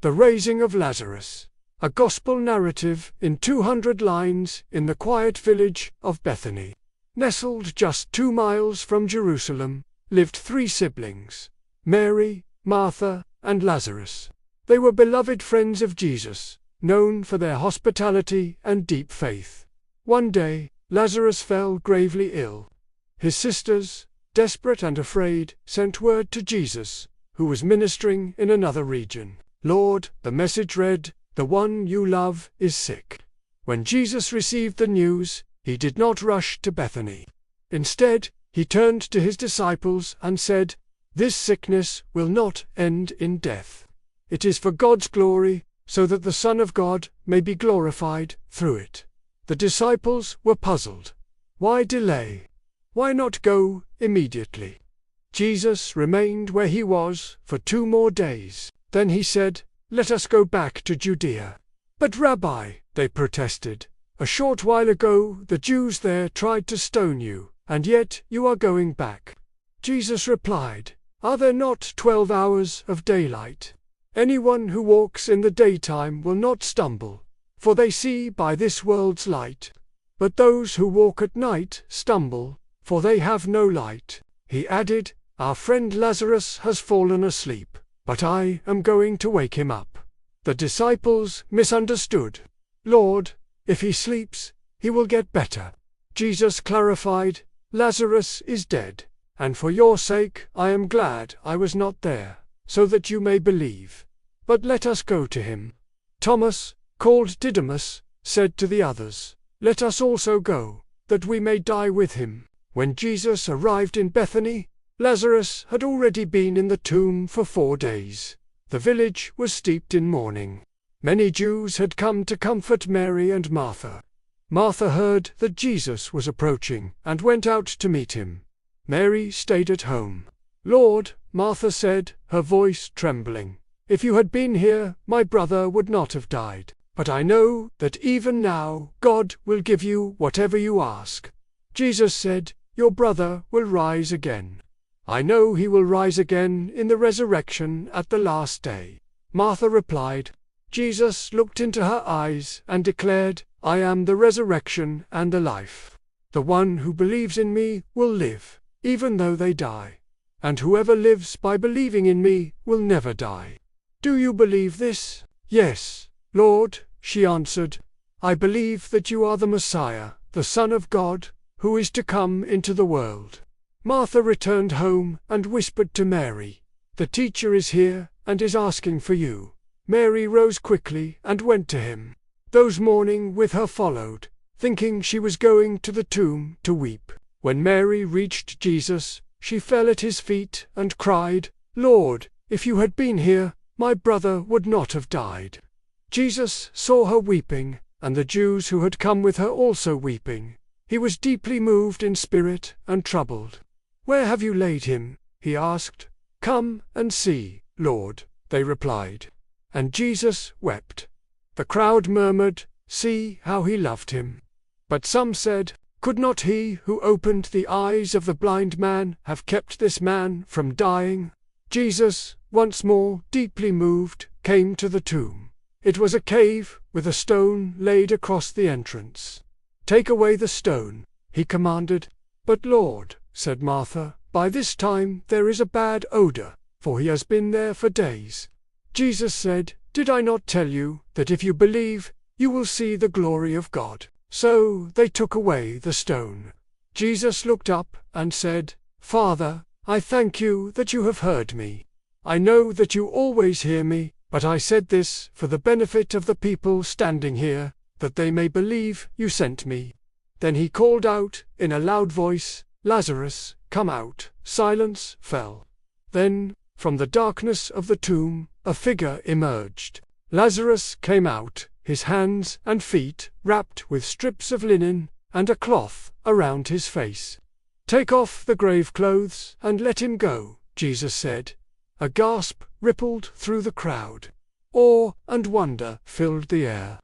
The raising of Lazarus. A gospel narrative in 200 lines in the quiet village of Bethany. Nestled just 2 miles from Jerusalem, lived 3 siblings, Mary, Martha, and Lazarus. They were beloved friends of Jesus, known for their hospitality and deep faith. One day, Lazarus fell gravely ill. His sisters, desperate and afraid, sent word to Jesus, who was ministering in another region. "Lord," the message read, "the one you love is sick." When Jesus received the news, he did not rush to Bethany. Instead, he turned to his disciples and said, "This sickness will not end in death. It is for God's glory, so that the Son of God may be glorified through it." The disciples were puzzled. Why delay? Why not go immediately? Jesus remained where he was for 2 more days. Then he said, "Let us go back to Judea." "But Rabbi," they protested, "a short while ago the Jews there tried to stone you, and yet you are going back." Jesus replied, "Are there not 12 hours of daylight? Anyone who walks in the daytime will not stumble, for they see by this world's light. But those who walk at night stumble, for they have no light." He added, "Our friend Lazarus has fallen asleep, but I am going to wake him up." The disciples misunderstood. "Lord, if he sleeps, he will get better." Jesus clarified, "Lazarus is dead, and for your sake I am glad I was not there, so that you may believe. But let us go to him." Thomas, called Didymus, said to the others, "Let us also go, that we may die with him." When Jesus arrived in Bethany, Lazarus had already been in the tomb for 4 days. The village was steeped in mourning. Many Jews had come to comfort Mary and Martha. Martha heard that Jesus was approaching and went out to meet him. Mary stayed at home. "Lord," Martha said, her voice trembling, "if you had been here, my brother would not have died. But I know that even now God will give you whatever you ask." Jesus said, "Your brother will rise again." "I know he will rise again in the resurrection at the last day." Martha replied. Jesus looked into her eyes and declared, "I am the resurrection and the life. The one who believes in me will live, even though they die. And whoever lives by believing in me will never die." "Do you believe this?" "Yes, Lord," she answered. "I believe that you are the Messiah, the Son of God, who is to come into the world." Martha returned home and whispered to Mary, "The teacher is here and is asking for you." Mary rose quickly and went to him. Those mourning with her followed, thinking she was going to the tomb to weep. When Mary reached Jesus, she fell at his feet and cried, "Lord, if you had been here, my brother would not have died." Jesus saw her weeping, and the Jews who had come with her also weeping. He was deeply moved in spirit and troubled. "Where have you laid him?" he asked. "Come and see, Lord," they replied. And Jesus wept. The crowd murmured, "See how he loved him." But some said, "Could not he who opened the eyes of the blind man have kept this man from dying?" Jesus, once more deeply moved, came to the tomb. It was a cave with a stone laid across the entrance. "Take away the stone," he commanded. "But Lord," said Martha, "by this time there is a bad odor, for he has been there for days." Jesus said, "Did I not tell you that if you believe, you will see the glory of God?" So they took away the stone. Jesus looked up and said, "Father, I thank you that you have heard me. I know that you always hear me, but I said this for the benefit of the people standing here, that they may believe you sent me." Then he called out in a loud voice, "Lazarus, come out." Silence fell. Then, from the darkness of the tomb, a figure emerged. Lazarus came out, his hands and feet wrapped with strips of linen, and a cloth around his face. "Take off the grave clothes and let him go," Jesus said. A gasp rippled through the crowd. Awe and wonder filled the air.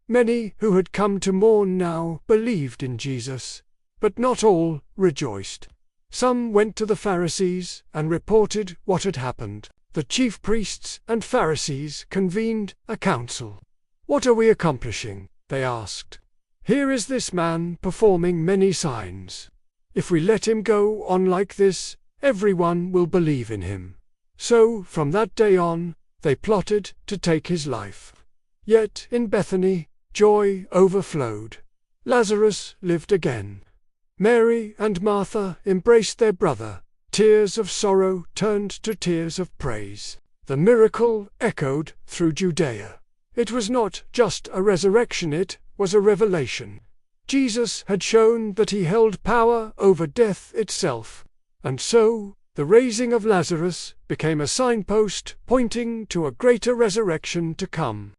Many who had come to mourn now believed in Jesus, but not all rejoiced. Some went to the Pharisees and reported what had happened. The chief priests and Pharisees convened a council. "What are we accomplishing?" they asked. "Here is this man performing many signs. If we let him go on like this, everyone will believe in him." So, from that day on, they plotted to take his life. Yet in Bethany, joy overflowed. Lazarus lived again. Mary and Martha embraced their brother. Tears of sorrow turned to tears of praise. The miracle echoed through Judea. It was not just a resurrection, it was a revelation. Jesus had shown that he held power over death itself. And so, the raising of Lazarus became a signpost pointing to a greater resurrection to come.